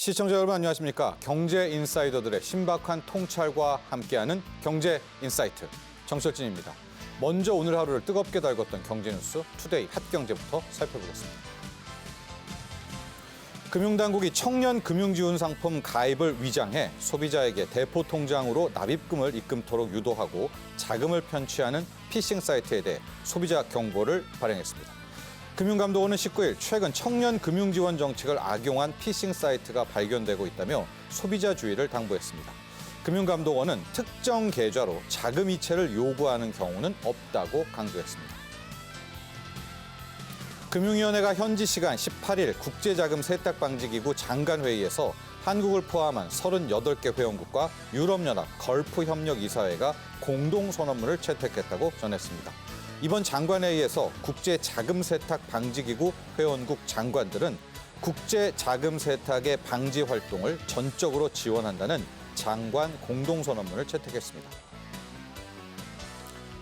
시청자 여러분 안녕하십니까? 경제 인사이더들의 신박한 통찰과 함께하는 경제 인사이트 정철진입니다. 먼저 오늘 하루를 뜨겁게 달궜던 경제 뉴스 투데이 핫경제부터 살펴보겠습니다. 금융당국이 청년 금융지원 상품 가입을 위장해 소비자에게 대포 통장으로 납입금을 입금토록 유도하고 자금을 편취하는 피싱 사이트에 대해 소비자 경보를 발행했습니다. 금융감독원은 19일 최근 청년 금융지원 정책을 악용한 피싱 사이트가 발견되고 있다며 소비자 주의를 당부했습니다. 금융감독원은 특정 계좌로 자금 이체를 요구하는 경우는 없다고 강조했습니다. 금융위원회가 현지 시간 18일 국제자금 세탁방지기구 장관회의에서 한국을 포함한 38개 회원국과 유럽연합 걸프협력이사회가 공동선언문을 채택했다고 전했습니다. 이번 장관회의에서 국제자금세탁방지기구 회원국 장관들은 국제자금세탁의 방지 활동을 전적으로 지원한다는 장관 공동선언문을 채택했습니다.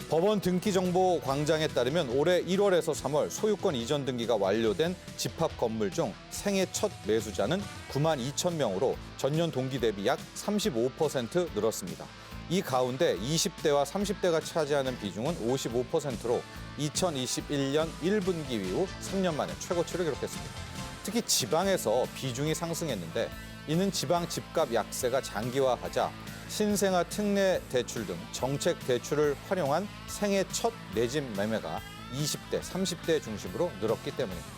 법원 등기정보 광장에 따르면 올해 1월에서 3월 소유권 이전 등기가 완료된 집합 건물 중 생애 첫 매수자는 9만 2천 명으로 전년 동기 대비 약 35% 늘었습니다. 이 가운데 20대와 30대가 차지하는 비중은 55%로 2021년 1분기 이후 3년 만에 최고치를 기록했습니다. 특히 지방에서 비중이 상승했는데 이는 지방 집값 약세가 장기화하자 신생아 특례 대출 등 정책 대출을 활용한 생애 첫 내 집 매매가 20대, 30대 중심으로 늘었기 때문입니다.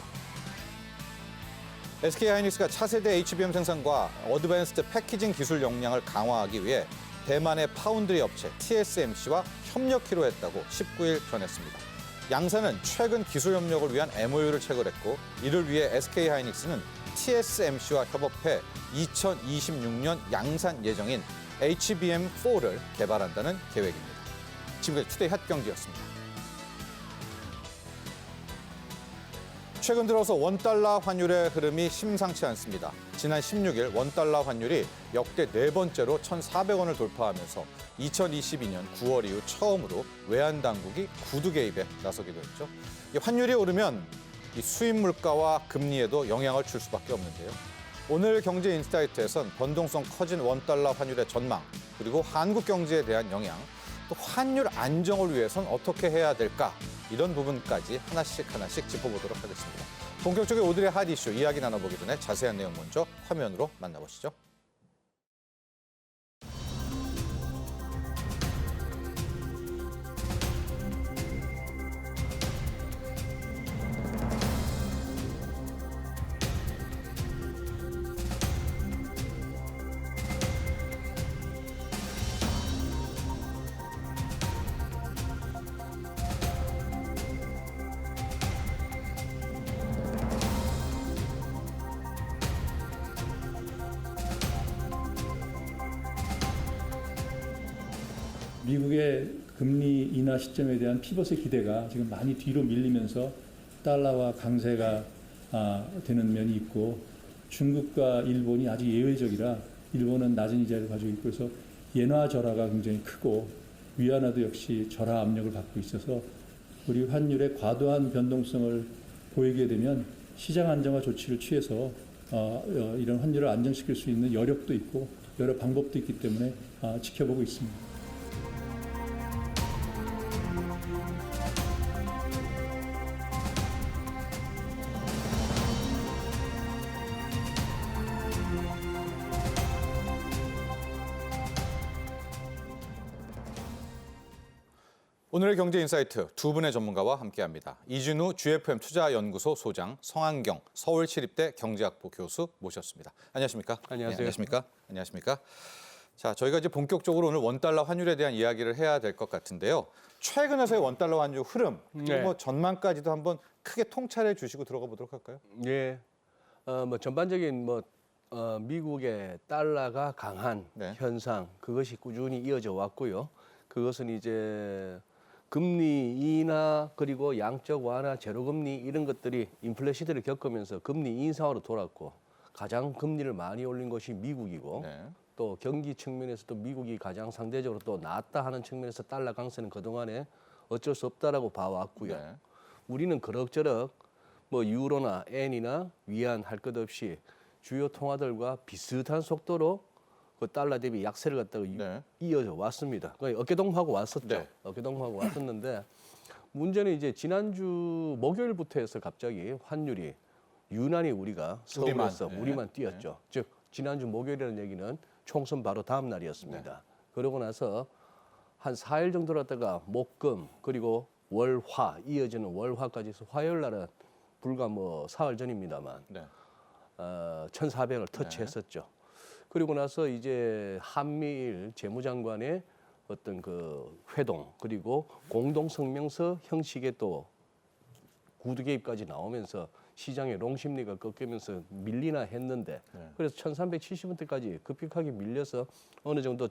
SK하이닉스가 차세대 HBM 생산과 어드밴스드 패키징 기술 역량을 강화하기 위해 대만의 파운드리 업체 TSMC와 협력키로 했다고 19일 전했습니다. 양사는 최근 기술 협력을 위한 MOU를 체결했고 이를 위해 SK하이닉스는 TSMC와 협업해 2026년 양산 예정인 HBM4를 개발한다는 계획입니다. 지금까지 투데이 핫경제였습니다. 최근 들어서 원달러 환율의 흐름이 심상치 않습니다. 지난 16일 원달러 환율이 역대 네 번째로 1,400원을 돌파하면서 2022년 9월 이후 처음으로 외환당국이 구두 개입에 나서기도 했죠. 이 환율이 오르면 이 수입 물가와 금리에도 영향을 줄 수밖에 없는데요. 오늘 경제 인사이트에선 변동성 커진 원달러 환율의 전망, 그리고 한국 경제에 대한 영향, 또 환율 안정을 위해선 어떻게 해야 될까? 이런 부분까지 하나씩 짚어보도록 하겠습니다. 본격적인 오늘의 핫 이슈 이야기 나눠보기 전에 자세한 내용 먼저 화면으로 만나보시죠. 미국의 금리 인하 시점에 대한 피벗의 기대가 지금 많이 뒤로 밀리면서 달러와 강세가 되는 면이 있고, 중국과 일본이 아주 예외적이라 일본은 낮은 이자를 가지고 있고 해서 엔화 절하가 굉장히 크고 위안화도 역시 절하 압력을 받고 있어서 우리 환율의 과도한 변동성을 보이게 되면 시장 안정화 조치를 취해서 이런 환율을 안정시킬 수 있는 여력도 있고 여러 방법도 있기 때문에 지켜보고 있습니다. 오늘의 경제 인사이트 두 분의 전문가와 함께합니다. 이준우 GFM 투자연구소 소장, 성한경 서울시립대 경제학부 교수 모셨습니다. 안녕하십니까? 안녕하세요. 네, 안녕하십니까? 자, 저희가 이제 본격적으로 오늘 원달러 환율에 대한 이야기를 해야 될 것 같은데요. 최근에서의 원달러 환율 흐름, 그리고 뭐 전망까지도 한번 크게 통찰해 주시고 들어가 보도록 할까요? 예. 전반적인 미국의 달러가 강한 현상, 그것이 꾸준히 이어져 왔고요. 그것은 이제 금리 인하 그리고 양적 완화, 제로금리 이런 것들이 인플레 시대를 겪으면서 금리 인상으로 돌았고, 가장 금리를 많이 올린 것이 미국이고, 또 경기 측면에서도 미국이 가장 상대적으로 또 낫다 하는 측면에서 달러 강세는 그동안에 어쩔 수 없다라고 봐왔고요. 우리는 그럭저럭 유로나 엔이나 위안 할 것 없이 주요 통화들과 비슷한 속도로 그 달러 대비 약세를 갖다가 네. 이어져 왔습니다. 그러니까 어깨동무하고 왔었죠. 네. 어깨동무하고 왔었는데 문제는 이제 지난주 목요일부터 해서 갑자기 환율이 유난히 우리가 서울에서 네. 우리만 뛰었죠. 즉 지난주 목요일이라는 얘기는 총선 바로 다음 날이었습니다. 네. 그러고 나서 한 4일 정도 갔다가 목금 그리고 월화 이어지는 월화까지 해서 화요일 날은 불과 뭐 사흘 전입니다만 네. 1,400을 터치했었죠. 그리고 나서 이제 한미일 재무장관의 어떤 그 회동 그리고 공동 성명서 형식의 또 구두 개입까지 나오면서 시장의 롱 심리가 꺾이면서 밀리나 했는데 그래서 1,370원대까지 급격하게 밀려서 어느 정도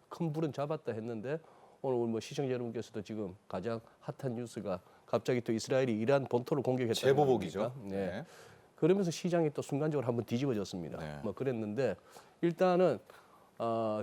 큰 불은 잡았다 했는데 오늘 뭐 시청자 여러분께서도 지금 가장 핫한 뉴스가 갑자기 또 이스라엘이 이란 본토를 공격했다는 제보복이죠. 거 아닙니까? 네. 네. 그러면서 시장이 또 순간적으로 한번 뒤집어졌습니다. 네. 뭐 그랬는데 일단은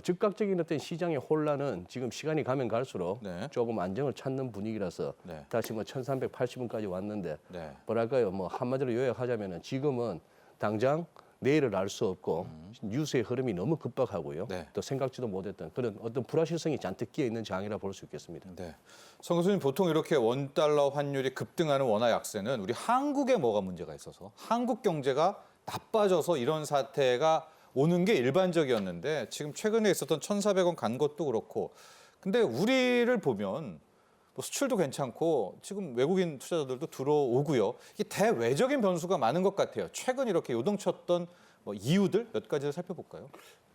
즉각적인 어떤 시장의 혼란은 지금 시간이 가면 갈수록 네. 조금 안정을 찾는 분위기라서 네. 다시 뭐 1,380원까지 왔는데 네. 뭐랄까요? 뭐 한마디로 요약하자면은 지금은 당장 내일을 알 수 없고 뉴스의 흐름이 너무 급박하고요. 네. 또 생각지도 못했던 그런 어떤 불확실성이 잔뜩 끼어 있는 장이라 볼 수 있겠습니다. 네. 성 교수님 보통 이렇게 원달러 환율이 급등하는 원화 약세는 우리 한국에 뭐가 문제가 있어서 한국 경제가 나빠져서 이런 사태가 오는 게 일반적이었는데 지금 최근에 있었던 1,400원 간 것도 그렇고 근데 우리를 보면 뭐 수출도 괜찮고 지금 외국인 투자자들도 들어오고요. 이게 대외적인 변수가 많은 것 같아요. 최근 이렇게 요동쳤던 뭐 이유들 몇 가지를 살펴볼까요?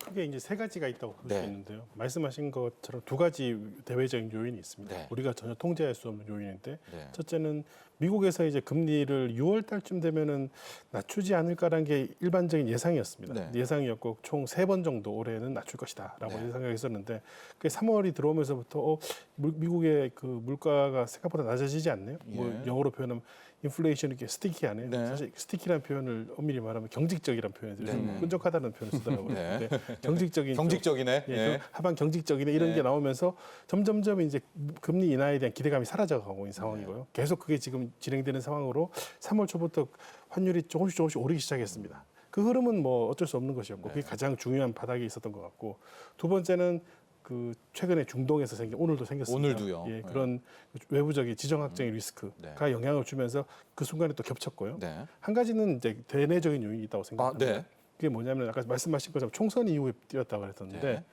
크게 이제 세 가지가 있다고 볼 수 네. 있는데요. 말씀하신 것처럼 두 가지 대외적인 요인이 있습니다. 네. 우리가 전혀 통제할 수 없는 요인인데 네. 첫째는 미국에서 이제 금리를 6월 달쯤 되면은 낮추지 않을까라는 게 일반적인 예상이었습니다. 네. 예상이었고 총 3번 정도 올해는 낮출 것이다라고 네. 예상했었는데 그게 3월이 들어오면서부터 미국의 그 물가가 생각보다 낮아지지 않네요. 뭐 예. 영어로 표현하면 인플레이션이 이렇게 스티키하네. 네. 사실 스티키라는 표현을 엄밀히 말하면 경직적이라는 표현을 네. 좀 끈적하다는 표현을 쓰더라고요. 네. 근데 경직적인 쪽, 경직적이네. 예, 예. 좀 하반 경직적이네 이런 네. 게 나오면서 점점점 이제 금리 인하에 대한 기대감이 사라져가고 있는 상황이고요. 계속 그게 지금 진행되는 상황으로 3월 초부터 환율이 조금씩 오르기 시작했습니다. 그 흐름은 뭐 어쩔 수 없는 것이었고 그게 가장 중요한 바닥에 있었던 것 같고 두 번째는 그 최근에 중동에서 생긴 오늘도 생겼습니다. 오늘도요. 예, 네. 그런 외부적인 지정학적인 리스크가 네. 영향을 주면서 그 순간에 또 겹쳤고요. 네. 한 가지는 이제 대내적인 요인이 있다고 생각합니다. 네. 그게 뭐냐면 아까 말씀하신 것처럼 총선 이후에 뛰었다고 그랬었는데 네.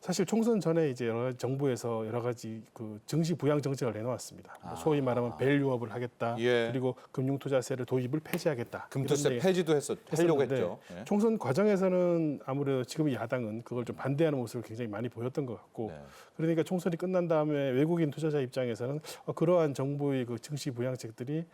사실 총선 전에 이제 여러 가지 정부에서 여러 가지 그 증시 부양 정책을 내놓았습니다. 소위 말하면 밸류업을 하겠다. 예. 그리고 금융투자세를 도입을 폐지하겠다. 금투세 이런 폐지도 하려고 했었는데 했죠. 예. 총선 과정에서는 아무래도 지금 야당은 그걸 좀 반대하는 모습을 굉장히 많이 보였던 것 같고 네. 그러니까 총선이 끝난 다음에 외국인 투자자 입장에서는 그러한 정부의 그 증시 부양책들이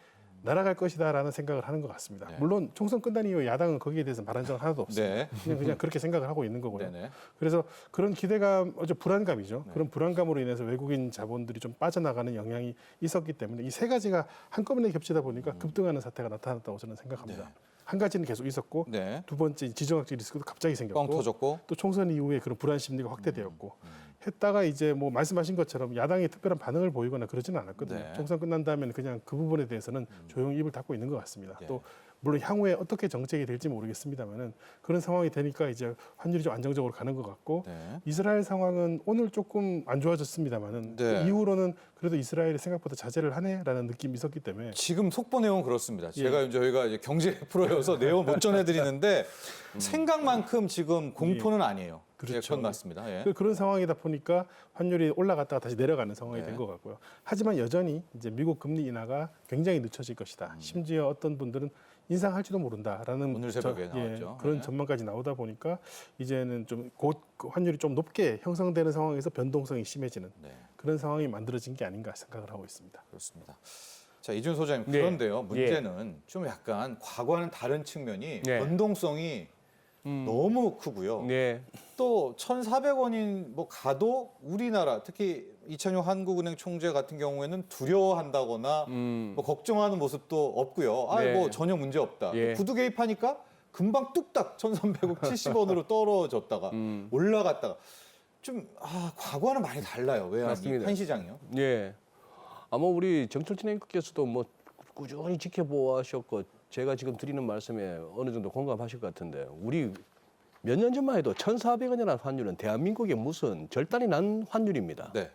날아갈 것이다라는 생각을 하는 것 같습니다. 네. 물론 총선 끝난 이후에 야당은 거기에 대해서 말한 적은 하나도 없습니다. 네. 그냥 그렇게 생각을 하고 있는 거고요. 네네. 그래서 그런 기대감, 어제 불안감이죠. 네. 그런 불안감으로 인해서 외국인 자본들이 좀 빠져나가는 영향이 있었기 때문에 이 세 가지가 한꺼번에 겹치다 보니까 급등하는 사태가 나타났다고 저는 생각합니다. 네. 한 가지는 계속 있었고 네. 두 번째 지정학적 리스크도 갑자기 뻥 생겼고 터졌고. 또 총선 이후에 그런 불안 심리가 확대되었고 했다가 이제 뭐 말씀하신 것처럼 야당이 특별한 반응을 보이거나 그러지는 않았거든요. 네. 총선 끝난 다음에는 그냥 그 부분에 대해서는 조용히 입을 닫고 있는 것 같습니다. 네. 또 물론 향후에 어떻게 정책이 될지 모르겠습니다만은 그런 상황이 되니까 이제 환율이 좀 안정적으로 가는 것 같고 네. 이스라엘 상황은 오늘 조금 안 좋아졌습니다만은 네. 그 이후로는 그래도 이스라엘이 생각보다 자제를 하네라는 느낌이 있었기 때문에 지금 속보 내용 그렇습니다. 예. 제가 저희가 이제 경제 프로여서 내용 못 전해드리는데 생각만큼 지금 공포는 아니에요. 그렇죠. 예, 그건 맞습니다. 예. 그런 상황이다 보니까 환율이 올라갔다가 다시 내려가는 상황이 네. 된 것 같고요. 하지만 여전히 이제 미국 금리 인하가 굉장히 늦춰질 것이다. 심지어 어떤 분들은 인상할지도 모른다라는 오늘 새벽에 나왔죠. 그런 네. 전망까지 나오다 보니까 이제는 좀 곧 환율이 좀 높게 형성되는 상황에서 변동성이 심해지는 네, 그런 상황이 만들어진 게 아닌가 생각을 하고 있습니다. 그렇습니다. 자, 이준 소장님 네. 그런데요. 문제는 좀 약간 과거와는 다른 측면이 네. 변동성이 너무 크고요. 네. 또 1,400원인 뭐 가도 우리나라 특히 이찬용 한국은행 총재 같은 경우에는 두려워한다거나 뭐 걱정하는 모습도 없고요. 아, 네. 뭐 전혀 문제 없다. 예. 구두 개입하니까 금방 뚝딱 1,370원으로 떨어졌다가 올라갔다가 좀 과거와는 많이 달라요. 외환이 맞습니다. 한 시장이요. 예. 아마 우리 정철진 앵커께서도 뭐 꾸준히 지켜보셨고 제가 지금 드리는 말씀에 어느 정도 공감하실 것 같은데 우리 몇 년 전만 해도 1,400원이라는 환율은 대한민국의 무슨 절단이 난 환율입니다. 네.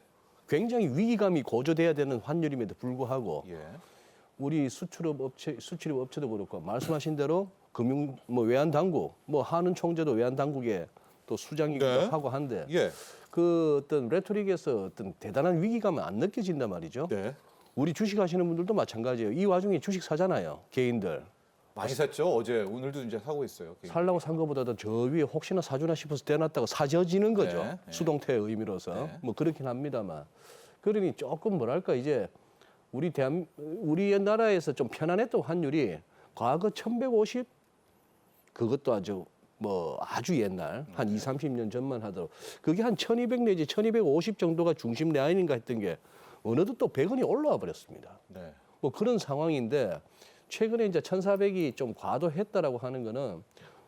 굉장히 위기감이 고조돼야 되는 환율임에도 불구하고 예. 우리 수출입 업체도 그렇고 말씀하신 대로 금융 뭐 외환 당국 뭐 하는 총재도 외환 당국에 또 수장이기도 네. 하고 한데 예. 그 어떤 레토릭에서 어떤 대단한 위기감은 안 느껴진단 말이죠. 네. 우리 주식 하시는 분들도 마찬가지예요. 이 와중에 주식 사잖아요. 개인들. 많이 샀죠. 어제 오늘도 이제 사고 있어요. 살라고 산 것보다도 저 위에 혹시나 사주나 싶어서 떼놨다가 사져지는 거죠. 네, 네. 수동태의 의미로서. 네. 뭐 그렇긴 합니다만. 그러니 조금 뭐랄까 이제 우리 나라에서 좀 편안했던 환율이 과거 1150 그것도 아주 옛날 한 2, 30년 전만 하더라도 그게 한 1200 내지 1250 정도가 중심 라인인가 했던 게 어느덧 또 100원이 올라와 버렸습니다. 네. 뭐 그런 상황인데 최근에 이제 1,400이 좀 과도했다라고 하는 거는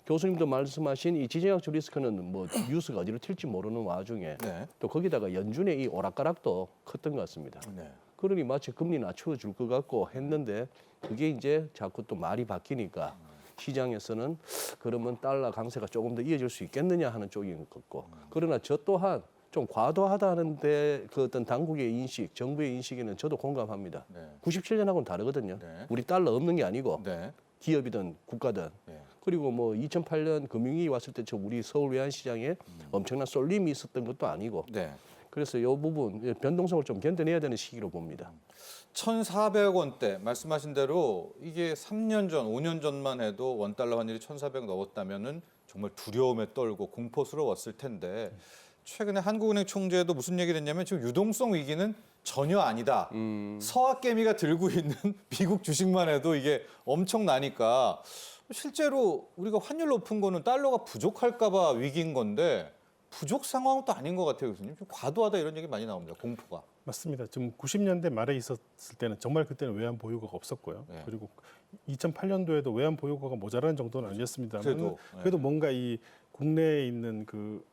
교수님도 말씀하신 이 지정학적 리스크는 뭐 뉴스가 어디로 튈지 모르는 와중에 네. 또 거기다가 연준의 이 오락가락도 컸던 것 같습니다. 네. 그러니 마치 금리 낮춰줄 것 같고 했는데 그게 이제 자꾸 또 말이 바뀌니까 시장에서는 그러면 달러 강세가 조금 더 이어질 수 있겠느냐 하는 쪽인 것 같고 그러나 저 또한 좀 과도하다는데 그 어떤 당국의 인식, 정부의 인식에는 저도 공감합니다. 네. 97년하고는 다르거든요. 네. 우리 달러 없는 게 아니고 네. 기업이든 국가든 네. 그리고 뭐 2008년 금융위기 왔을 때 저 우리 서울 외환시장에 엄청난 쏠림이 있었던 것도 아니고 네. 그래서 이 부분 변동성을 좀 견뎌내야 되는 시기로 봅니다. 1,400원대 말씀하신 대로 이게 3년 전, 5년 전만 해도 원달러 환율이 1,400 넘었다면은 정말 두려움에 떨고 공포스러웠을 텐데 최근에 한국은행 총재도 무슨 얘기를 했냐면 지금 유동성 위기는 전혀 아니다. 서학개미가 들고 있는 미국 주식만 해도 이게 엄청나니까 실제로 우리가 환율 높은 거는 달러가 부족할까 봐 위기인 건데 부족 상황도 아닌 것 같아요, 교수님. 좀 과도하다 이런 얘기 많이 나옵니다. 공포가. 맞습니다. 지금 90년대 말에 있었을 때는 정말 그때는 외환 보유고가 없었고요. 네. 그리고 2008년도에도 외환 보유고가 모자라는 정도는 아니었습니다만 그래도, 그래도 뭔가 이 국내에 있는 그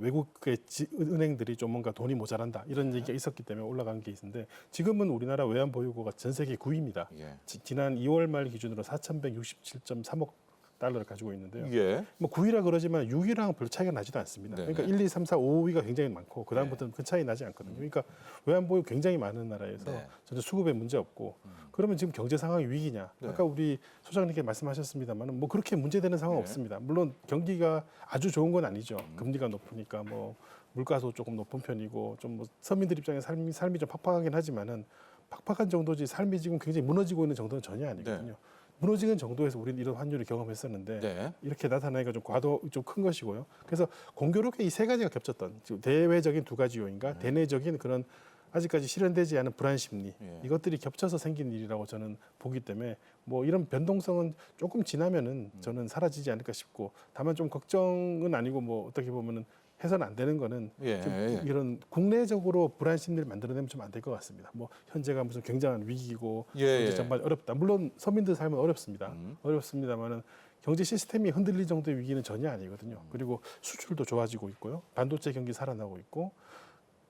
외국의 은행들이 좀 뭔가 돈이 모자란다 이런 얘기가 있었기 때문에 올라간 게 있는데 지금은 우리나라 외환 보유고가 전 세계 9위입니다. 예. 지난 2월 말 기준으로 4,167.3억 달러를 가지고 있는데요. 예. 뭐 9위라 그러지만 6위랑 별로 차이가 나지도 않습니다. 네네. 그러니까 1, 2, 3, 4, 5위가 굉장히 많고 그다음부터는 그 차이 나지 않거든요. 그러니까 외환 보유 굉장히 많은 나라에서 네. 전혀 수급에 문제 없고 그러면 지금 경제 상황이 위기냐? 네. 아까 우리 소장님께 말씀하셨습니다만 뭐 그렇게 문제되는 상황 네. 없습니다. 물론 경기가 아주 좋은 건 아니죠. 금리가 높으니까 뭐 물가도 조금 높은 편이고 좀 뭐 서민들 입장에 삶이 좀 팍팍하긴 하지만은 팍팍한 정도지 삶이 지금 굉장히 무너지고 있는 정도는 전혀 아니거든요. 네. 무너지는 정도에서 우리는 이런 환율을 경험했었는데 네. 이렇게 나타나니까 좀 과도 좀 큰 것이고요. 그래서 공교롭게 이 세 가지가 겹쳤던 지금 대외적인 두 가지 요인과 대내적인 그런 아직까지 실현되지 않은 불안 심리 예. 이것들이 겹쳐서 생긴 일이라고 저는 보기 때문에 뭐 이런 변동성은 조금 지나면은 저는 사라지지 않을까 싶고 다만 좀 걱정은 아니고 뭐 어떻게 보면은 해서는 안 되는 거는 예. 좀 예. 이런 국내적으로 불안 심리를 만들어내면 좀 안 될 것 같습니다. 뭐 현재가 무슨 굉장한 위기고 예, 경제 예. 전반 어렵다. 물론 서민들 삶은 어렵습니다. 어렵습니다만은 경제 시스템이 흔들릴 정도의 위기는 전혀 아니거든요. 그리고 수출도 좋아지고 있고요. 반도체 경기 살아나고 있고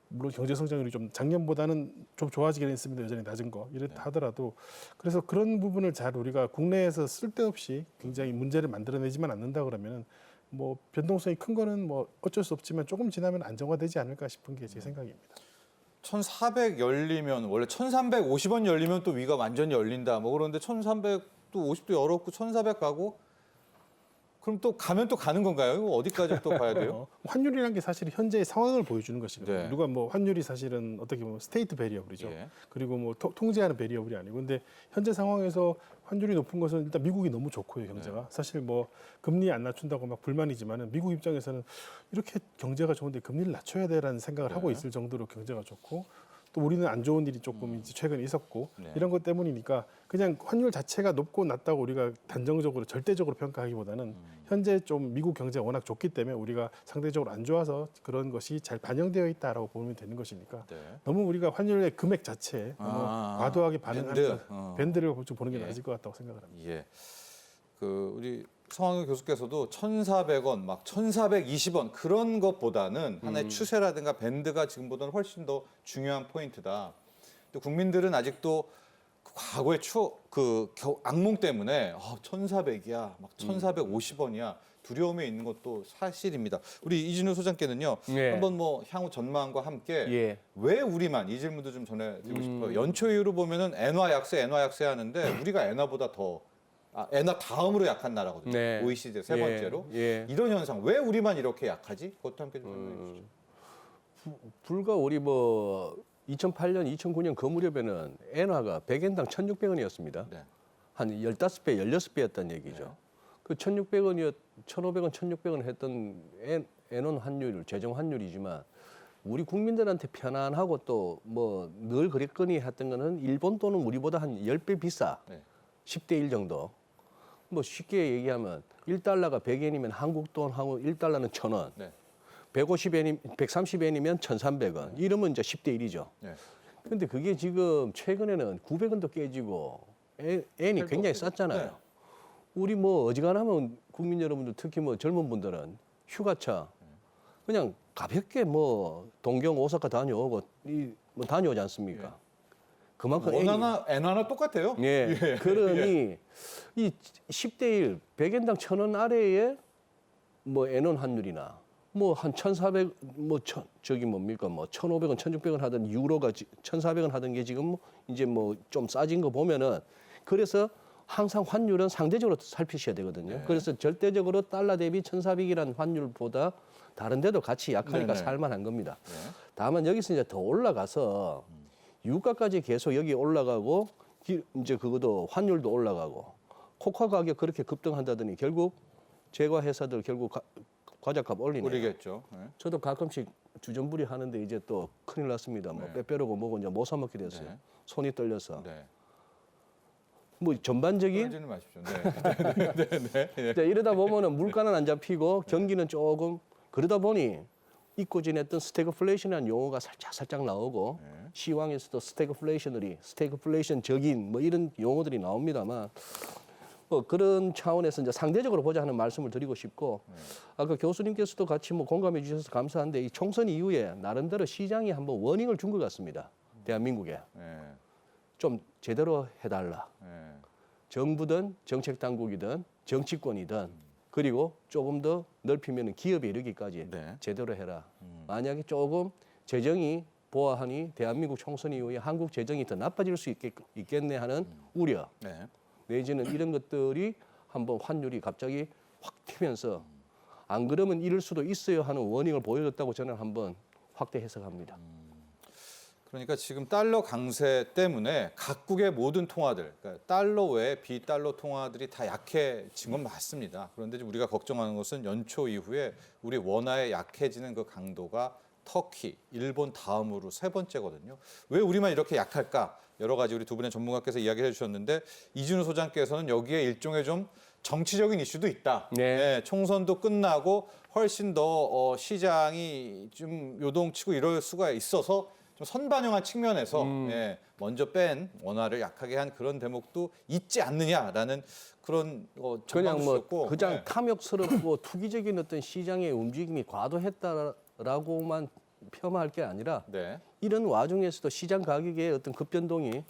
물론 경제 성장률이 좀 작년보다는 좀 좋아지긴 했습니다. 여전히 낮은 거 이렇다 하더라도 그래서 그런 부분을 잘 우리가 국내에서 쓸데없이 굉장히 문제를 만들어내지만 않는다 그러면은 뭐 변동성이 큰 거는 뭐 어쩔 수 없지만 조금 지나면 안정화되지 않을까 싶은 게 제 생각입니다. 1,400 열리면 원래 1,350원 열리면 또 위가 완전히 열린다. 뭐 그런데 1,300도 50도 열었고 1,400 가고 그럼 또 가면 또 가는 건가요? 이거 어디까지 또 가야 돼요? 환율이라는 게 사실 현재의 상황을 보여주는 것이거든요. 네. 누가 뭐 환율이 사실은 어떻게 보면 스테이트 베리어블이죠. 예. 그리고 뭐 통제하는 베리어블이 아니고 근데 현재 상황에서 환율이 높은 것은 일단 미국이 너무 좋고요, 경제가. 네. 사실 뭐 금리 안 낮춘다고 막 불만이지만은 미국 입장에서는 이렇게 경제가 좋은데 금리를 낮춰야 돼라는 생각을 하고 있을 정도로 경제가 좋고 또 우리는 안 좋은 일이 조금 이제 최근에 있었고 네. 이런 것 때문이니까 그냥 환율 자체가 높고 낮다고 우리가 단정적으로 절대적으로 평가하기보다는 현재 좀 미국 경제가 워낙 좋기 때문에 우리가 상대적으로 안 좋아서 그런 것이 잘 반영되어 있다라고 보면 되는 것이니까 네. 너무 우리가 환율의 금액 자체에 너무 과도하게 반응하는 밴드. 밴드를 좀 보는 게 예. 맞을 것 같다고 생각을 합니다. 예. 그 우리 성황 교수께서도 1,400원, 막 1,420원 그런 것보다는 하나의 추세라든가 밴드가 지금보다는 훨씬 더 중요한 포인트다. 또 국민들은 아직도 그 과거의 악몽 때문에 1,400이야, 막 1,450원이야. 두려움에 있는 것도 사실입니다. 우리 이진우 소장께는요. 예. 한번 뭐 향후 전망과 함께 예. 왜 우리만 이 질문도 좀 전해드리고 싶어요. 연초 이후로 보면은 엔화 약세 하는데 우리가 엔화보다 엔화 다음으로 약한 나라거든요. 네. OECD 세 번째로. 예. 이런 현상 왜 우리만 이렇게 약하지? 그것도 함께 좀 설명해 주시죠. 불과 우리 뭐 2008년, 2009년 그 무렵에는 엔화가 100엔당 1,600원이었습니다. 네. 한 15배, 16배였다는 얘기죠. 네. 그 1,600원이었 1,500원, 1,600원 했던 엔원 환율, 재정 환율이지만 우리 국민들한테 편안하고 또 뭐 늘 그랬거니 했던 거는 일본 돈은 우리보다 한 10배 비싸. 네. 10대 1 정도. 뭐 쉽게 얘기하면 1달러가 100엔이면 한국 돈 하고 1달러는 1,000원. 네. 130엔이면 1,300원. 이러면 이제 10대 1이죠. 네. 근데 그게 지금 최근에는 900원도 깨지고 엔이 굉장히 쌌잖아요. 네. 우리 뭐 어지간하면 국민 여러분들 특히 뭐 젊은 분들은 휴가차 그냥 가볍게 뭐 동경 오사카 다녀오고 뭐 다녀오지 않습니까? 그만큼 엔화나 똑같아요. 예. 그러니 이 10대 1, 100엔당 1,000원 아래에 뭐 엔원 환율이나 뭐 한 1,400, 뭐 저기 뭡니까 뭐 1,500원, 1,600원 하던 유로가 1,400원 하던 게 지금 이제 뭐 좀 싸진 거 보면은 그래서 항상 환율은 상대적으로 살피셔야 되거든요. 네. 그래서 절대적으로 달러 대비 1,400이라는 환율보다 다른 데도 같이 약하니까 네네. 살만한 겁니다. 네. 다만 여기서 이제 더 올라가서 유가까지 계속 여기 올라가고 이제 그것도 환율도 올라가고 코카 가격 그렇게 급등한다더니 결국 제과 회사들 결국 과자값 올리네요. 우리겠죠. 네. 저도 가끔씩 주전부리 하는데 이제 또 큰일 났습니다. 뭐 네. 빼빼로고 뭐고 이제 못 사 먹게 됐어요. 네. 손이 떨려서. 네. 뭐 전반적인 떨지는 마십시오. 네. 자, 이러다 보면은 물가는 안 잡히고 경기는 조금 그러다 보니 잊고 지냈던 스태그플레이션이라는 용어가 살짝 나오고 네. 시황에서도 스태그플레이션적인 뭐 이런 용어들이 나옵니다만 뭐 그런 차원에서 이제 상대적으로 보자 하는 말씀을 드리고 싶고 아까 교수님께서도 같이 뭐 공감해 주셔서 감사한데 이 총선 이후에 나름대로 시장이 한번 워닝을 준 것 같습니다. 대한민국에 네. 좀 제대로 해달라. 네. 정부든 정책 당국이든 정치권이든 그리고 조금 더 넓히면 기업에 이르기까지 네. 제대로 해라. 만약에 조금 재정이 보아하니 대한민국 총선 이후에 한국 재정이 더 나빠질 수 있겠네 하는 우려 네. 내지는 이런 것들이 한번 환율이 갑자기 확 튀면서 안 그러면 이럴 수도 있어요 하는 워닝을 보여줬다고 저는 한번 확대 해석합니다. 그러니까 지금 달러 강세 때문에 각국의 모든 통화들, 그러니까 달러 외에 비달러 통화들이 다 약해진 건 맞습니다. 그런데 지금 우리가 걱정하는 것은 연초 이후에 우리 원화의 약해지는 그 강도가 터키, 일본 다음으로 세 번째거든요. 왜 우리만 이렇게 약할까? 여러 가지 우리 두 분의 전문가께서 이야기해 주셨는데 이준우 소장께서는 여기에 일종의 좀 정치적인 이슈도 있다. 네. 총선도 끝나고 훨씬 더 시장이 좀 요동치고 이럴 수가 있어서 좀 선반영한 측면에서 먼저 뺀 원화를 약하게 한 그런 대목도 있지 않느냐라는 그런 그냥 전망도 뭐 주셨고 그냥 탐욕스럽고 투기적인 어떤 시장의 움직임이 과도했다라고만 폄하할 게 아니라 네. 이런 와중에서도 시장 가격의 어떤 급변동이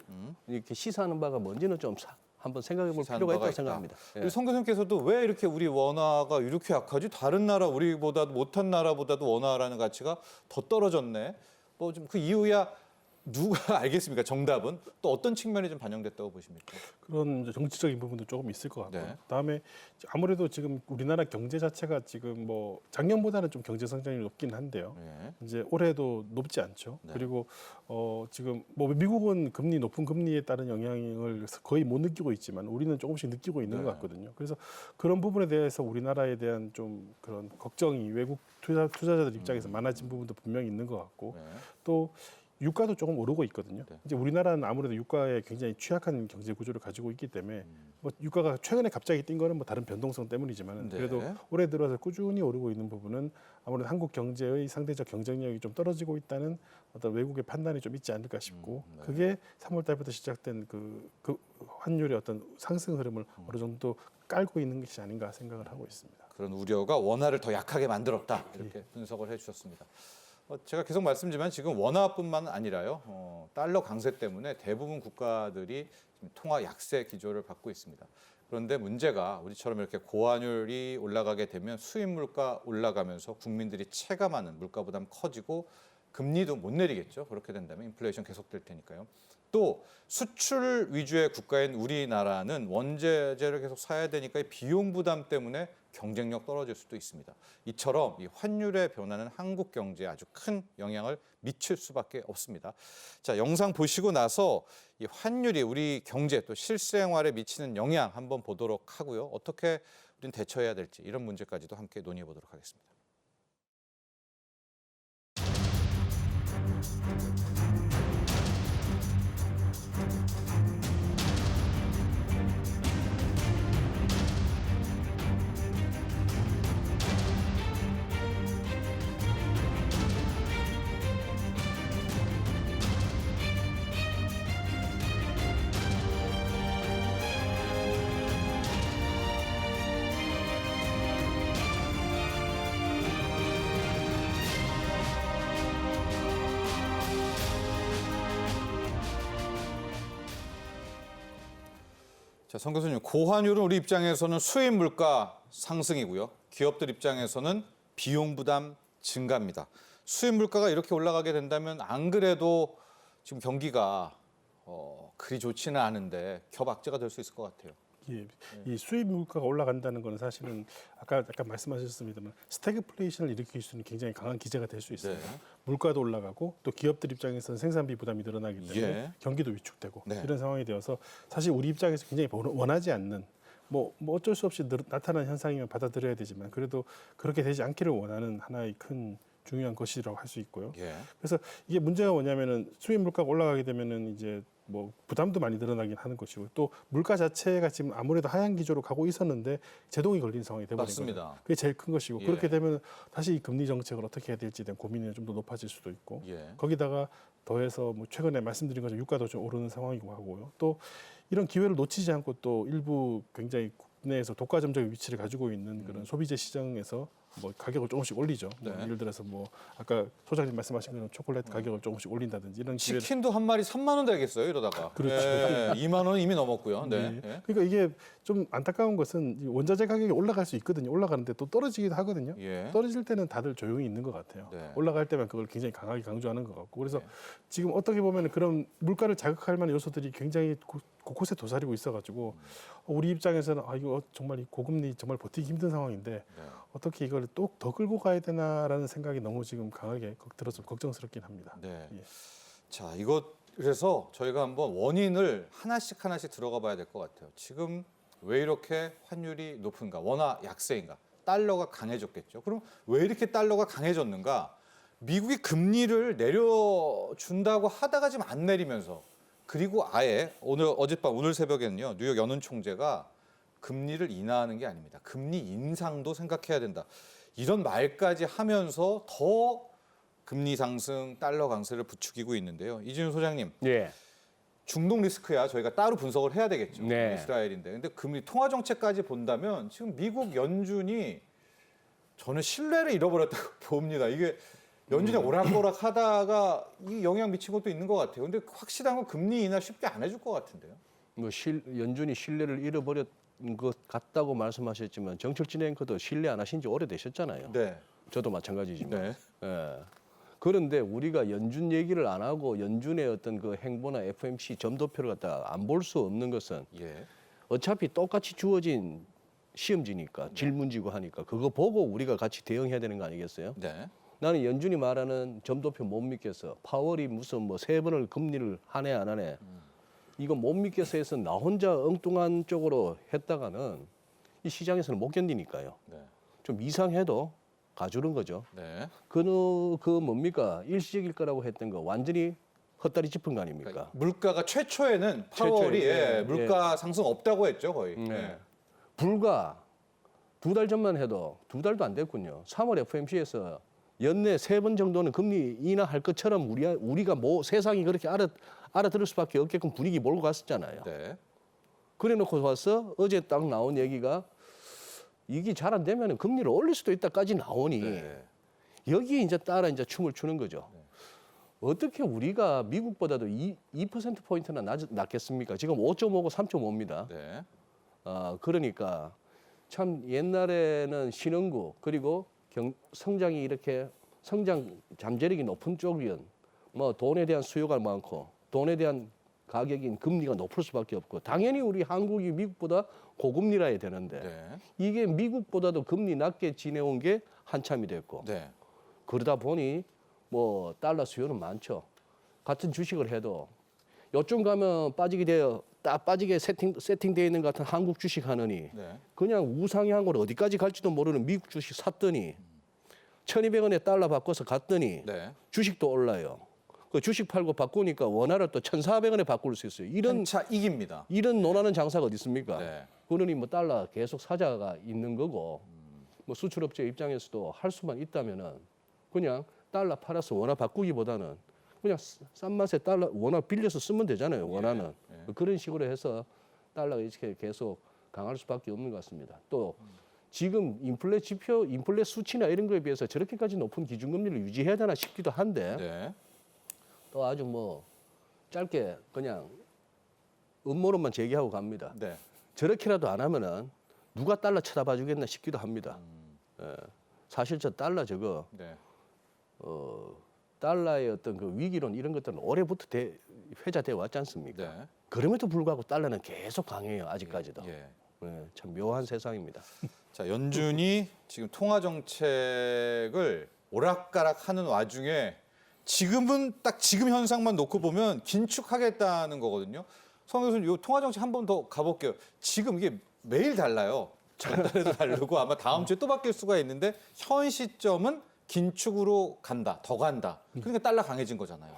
이렇게 시사하는 바가 뭔지는 좀 한번 생각해 볼 시사하는 필요가 바가 있다고 있다. 생각합니다. 예. 우리 송 교수님께서도 왜 이렇게 우리 원화가 이렇게 약하지? 다른 나라 우리보다 못한 나라보다도 원화라는 가치가 더 떨어졌네. 뭐 좀 그 이유야 누가 알겠습니까? 정답은 또 어떤 측면이 좀 반영됐다고 보십니까? 그런 이제 정치적인 부분도 조금 있을 것 같고요. 네. 그다음에 아무래도 지금 우리나라 경제 자체가 지금 뭐 작년보다는 좀 경제 성장률이 높긴 한데요. 네. 이제 올해도 높지 않죠. 네. 그리고 지금 뭐 미국은 높은 금리에 따른 영향을 거의 못 느끼고 있지만 우리는 조금씩 느끼고 있는 네. 것 같거든요. 그래서 그런 부분에 대해서 우리나라에 대한 좀 그런 걱정이 외국 투자자들 입장에서 많아진 부분도 분명히 있는 것 같고 네. 또 유가도 조금 오르고 있거든요. 네. 이제 우리나라는 아무래도 유가에 굉장히 취약한 경제 구조를 가지고 있기 때문에 뭐 유가가 최근에 갑자기 뛴 거는 뭐 다른 변동성 때문이지만 네. 그래도 올해 들어서 꾸준히 오르고 있는 부분은 아무래도 한국 경제의 상대적 경쟁력이 좀 떨어지고 있다는 어떤 외국의 판단이 좀 있지 않을까 싶고 네. 그게 3월 달부터 시작된 그 환율의 어떤 상승 흐름을 어느 정도 깔고 있는 것이 아닌가 생각을 하고 있습니다. 그런 우려가 원화를 더 약하게 만들었다 이렇게 분석을 해주셨습니다. 제가 계속 말씀드리지만 지금 원화뿐만 아니라요. 달러 강세 때문에 대부분 국가들이 지금 통화 약세 기조를 받고 있습니다. 그런데 문제가 우리처럼 이렇게 고환율이 올라가게 되면 수입 물가 올라가면서 국민들이 체감하는 물가 부담 커지고 금리도 못 내리겠죠. 그렇게 된다면 인플레이션 계속될 테니까요. 또 수출 위주의 국가인 우리나라는 원재재를 계속 사야 되니까 이 비용 부담 때문에 경쟁력 떨어질 수도 있습니다. 이처럼 이 환율의 변화는 한국 경제에 아주 큰 영향을 미칠 수밖에 없습니다. 자, 영상 보시고 나서 이 환율이 우리 경제 또 실생활에 미치는 영향 한번 보도록 하고요. 어떻게 우리는 대처해야 될지 이런 문제까지도 함께 논의해 보도록 하겠습니다. 자, 성 교수님, 고환율은 우리 입장에서는 수입 물가 상승이고요. 기업들 입장에서는 비용 부담 증가입니다. 수입 물가가 이렇게 올라가게 된다면 안 그래도 지금 경기가 그리 좋지는 않은데 겹악재가 될 수 있을 것 같아요. 예, 이 수입 물가가 올라간다는 것은 사실은 아까 약간 말씀하셨습니다만 스태그플레이션을 일으킬 수 있는 굉장히 강한 기제가 될 수 있어요. 네. 물가도 올라가고 또 기업들 입장에서는 생산비 부담이 늘어나기 때문에 예. 경기도 위축되고 네. 이런 상황이 되어서 사실 우리 입장에서 굉장히 원하지 않는 뭐 어쩔 수 없이 나타난 현상이면 받아들여야 되지만 그래도 그렇게 되지 않기를 원하는 하나의 큰 중요한 것이라고 할 수 있고요. 예. 그래서 이게 문제가 뭐냐면은 수입 물가가 올라가게 되면은 이제 뭐 부담도 많이 늘어나긴 하는 것이고 또 물가 자체가 지금 아무래도 하향 기조로 가고 있었는데 제동이 걸린 상황이 돼버린 맞습니다. 거예요. 그게 제일 큰 것이고 예. 그렇게 되면 다시 이 금리 정책을 어떻게 해야 될지에 대한 고민이 좀 더 높아질 수도 있고 예. 거기다가 더해서 뭐 최근에 말씀드린 것처럼 유가도 좀 오르는 상황이고 하고요. 또 이런 기회를 놓치지 않고 또 일부 굉장히 국내에서 독과점적인 위치를 가지고 있는 그런 소비재 시장에서 뭐 가격을 조금씩 올리죠. 뭐 네. 예를 들어서 뭐 아까 소장님 말씀하신 것처럼 초콜릿 가격을 조금씩 올린다든지 이런 기회를 치킨도 한 마리 3만 원 되겠어요, 이러다가. 그렇죠. 예, 2만 원 이미 넘었고요. 네. 네. 예. 그러니까 이게 좀 안타까운 것은 이 원자재 가격이 올라갈 수 있거든요. 올라가는데 또 떨어지기도 하거든요. 예. 떨어질 때는 다들 조용히 있는 것 같아요. 네. 올라갈 때만 그걸 굉장히 강하게 강조하는 것 같고 그래서 네. 지금 어떻게 보면 그런 물가를 자극할 만한 요소들이 굉장히 곳곳에 도사리고 있어가지고 우리 입장에서는 아 이거 정말 이 고금리 정말 버티기 힘든 상황인데 네. 어떻게 이걸 또 더 끌고 가야 되나라는 생각이 너무 지금 강하게 들어서 걱정스럽긴 합니다. 네. 예. 자, 이거 그래서 저희가 한번 원인을 하나씩 들어가 봐야 될 것 같아요. 지금 왜 이렇게 환율이 높은가? 원화 약세인가? 달러가 강해졌겠죠. 그럼 왜 이렇게 달러가 강해졌는가? 미국이 금리를 내려준다고 하다가 지금 안 내리면서 그리고 아예 오늘 새벽에는요. 뉴욕 연은 총재가 금리를 인하하는 게 아닙니다. 금리 인상도 생각해야 된다. 이런 말까지 하면서 더 금리 상승, 달러 강세를 부추기고 있는데요. 이진우 소장님, 예. 중동 리스크야 저희가 따로 분석을 해야 되겠죠. 네. 이스라엘인데. 근데 금리 통화 정책까지 본다면 지금 미국 연준이 저는 신뢰를 잃어버렸다고 봅니다. 이게 연준이 오락가락 하다가 이 영향 미친 것도 있는 것 같아요. 근데 확실한 건 금리 인하 쉽게 안 해줄 것 같은데요. 뭐 연준이 신뢰를 잃어버렸 것 같다고 말씀하셨지만 정철진 앵커도 신뢰 안 하신 지 오래되셨잖아요. 네. 저도 마찬가지지만. 네. 예. 그런데 우리가 연준 얘기를 안 하고 연준의 어떤 그 행보나 FOMC 점도표를 갖다가 안 볼 수 없는 것은 예. 어차피 똑같이 주어진 시험지니까 질문지고 하니까 그거 보고 우리가 같이 대응해야 되는 거 아니겠어요? 네. 나는 연준이 말하는 점도표 못 믿겠어. 파월이 무슨 뭐 3번을 금리를 하네 안 하네. 이거 못 믿겠어 해서 나 혼자 엉뚱한 쪽으로 했다가는 이 시장에서는 못 견디니까요. 네. 좀 이상해도 가주는 거죠. 네. 그 뭡니까? 일시적일 거라고 했던 거 완전히 헛다리 짚은 거 아닙니까? 그러니까 물가가 최초에는 파월이 최초에, 예, 물가 상승 없다고 했죠 거의. 네. 불과 2달 전만 해도 2달도 안 됐군요. 3월 FOMC에서 연내 3번 정도는 금리 인하할 것처럼 우리가 뭐 세상이 그렇게 알아들을 수밖에 없게끔 분위기 몰고 갔었잖아요. 네. 그래놓고 와서 어제 딱 나온 얘기가 이게 잘 안 되면 금리를 올릴 수도 있다까지 나오니 네. 여기에 이제 따라 이제 춤을 추는 거죠. 어떻게 우리가 미국보다도 2%포인트나 낮겠습니까? 지금 5.5고 3.5입니다. 네. 그러니까 참 옛날에는 신흥국 그리고 성장이 이렇게 성장 잠재력이 높은 쪽이면 뭐 돈에 대한 수요가 많고 돈에 대한 가격인 금리가 높을 수밖에 없고 당연히 우리 한국이 미국보다 고금리라 해야 되는데 네. 이게 미국보다도 금리 낮게 지내온 게 한참이 됐고 네. 그러다 보니 뭐 달러 수요는 많죠. 같은 주식을 해도 요쯤 가면 딱 빠지게 세팅되어 있는 것 같은 한국 주식 하느니 네. 그냥 우상향으로 어디까지 갈지도 모르는 미국 주식 샀더니 1,200원에 달러 바꿔서 갔더니 네. 주식도 올라요. 그 주식 팔고 바꾸니까 원화를 또 1,400원에 바꿀 수 있어요. 한차 이깁니다. 이런 논하는 장사가 어디 있습니까? 네. 그러니 뭐 달러 계속 사자가 있는 거고 뭐 수출업체 입장에서도 할 수만 있다면은 그냥 달러 팔아서 원화 바꾸기보다는 그냥 싼 맛에 달러 원화 빌려서 쓰면 되잖아요. 원화는 그런 식으로 해서 달러가 이렇게 계속 강할 수밖에 없는 것 같습니다. 또 지금 인플레 지표, 인플레 수치나 이런 거에 비해서 저렇게까지 높은 기준금리를 유지해야 되나 싶기도 한데 네. 또 아주 뭐 짧게 그냥 음모론만 제기하고 갑니다. 네. 저렇게라도 안 하면은 누가 달러 쳐다봐 주겠나 싶기도 합니다. 사실 저 달러 저거 네. 달러의 어떤 그 위기론 이런 것들은 올해부터 회자돼 왔지 않습니까? 네. 그럼에도 불구하고 달러는 계속 강해요 아직까지도. 예. 참 묘한 세상입니다. 자, 연준이 지금 통화 정책을 오락가락하는 와중에 지금은 딱 지금 현상만 놓고 보면 긴축하겠다는 거거든요. 성 교수님, 이 통화 정책 한 번 더 가볼게요. 지금 이게 매일 달라요. 전달에도 다르고 아마 다음 주에 또 바뀔 수가 있는데 현 시점은 긴축으로 간다, 더 간다. 그러니까 달러 강해진 거잖아요.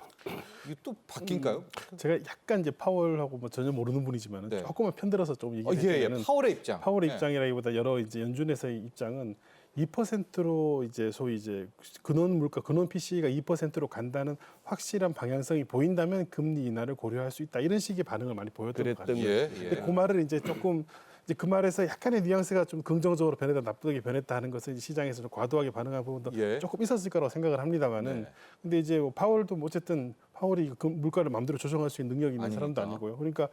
이게 또 바뀐가요? 제가 약간 이제 파월하고 뭐 전혀 모르는 분이지만은 네. 조금만 편들어서 좀 예, 얘기하자면은 파월의 입장. 파월의 네. 입장이라기보다 여러 이제 연준에서의 입장은 2%로 이제 소위 이제 근원 물가 근원 PC가 2%로 간다는 확실한 방향성이 보인다면 금리 인하를 고려할 수 있다 이런 식의 반응을 많이 보였던 것 같아요. 예, 근데 그 말을 이제 조금 이제 그 말에서 약간의 뉘앙스가 좀 긍정적으로 변했다 나쁘게 변했다 하는 것은 이제 시장에서 좀 과도하게 반응한 부분도 예. 조금 있었을 거라고 생각을 합니다만은 네. 근데 이제 뭐 파월도 뭐 어쨌든 파월이 그 물가를 마음대로 조정할 수 있는 능력이 있는 아니니까. 사람도 아니고요. 그러니까